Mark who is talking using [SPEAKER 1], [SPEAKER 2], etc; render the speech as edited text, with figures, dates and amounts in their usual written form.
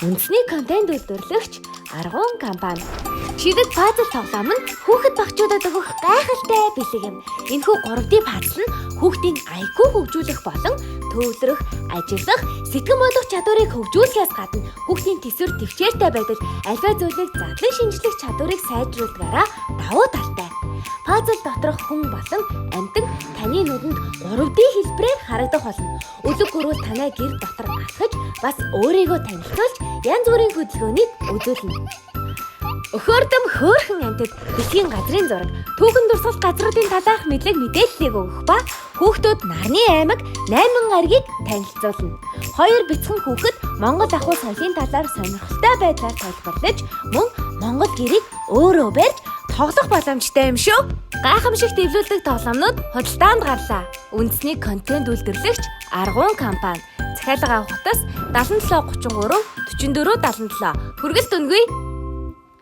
[SPEAKER 1] Үндэсний контент үйлдвэрлэгч Аргун компани. Шидэт пазл тоглоом нь хүүхэд багчуудад өгөх гайхалтай бэлэг юм. Энэхүү 3D пазл нь хүүхдийн IQ хөгжүүлэх болон төвлөрөх, ажиллах, сэтгэн бодох чадварыг хөгжүүлэхээс гадна хүүхдийн төсвөр төвчээртэй байдаг альва зүйлийг задлан шинжлэх чадварыг сайжруулдгаараа давуу талтай. Пазл доторх хүн болон амьтан таны нүдэнд 3D хэлбэрээр харагдах болно. Өдөг гөрүүл танай гэр дотор алхаж бас өөрийгөө танилцуулж янз бүрийн хөдөлгөөнийг үзүүлнэ. Өхөөрдөм хөөрхөн амьтад дэлхийн газрын зураг, түүхэн дурсгал газруудын талаарх мэдлэг мэдээллийг өгөх ба хүүхдүүд нарны аймаг 8 гаригийг танилцуулна. 2 бяцхан хүүхэд Монгол ахуй соёлын талаар сонирхолтой байдлаар тайлбарлаж, мөн Монгол гэрийг өөрөө барьж тоглох боломжтой юм шүү. Гайхамшигт эвлүүлдэг тоглоомнууд худалдаанд гарлаа. Үндэсний контент үйлдвэрлэгч Аргун компани. Захиалга авах утас 7733 4477. Хүргэлт үнэгүй.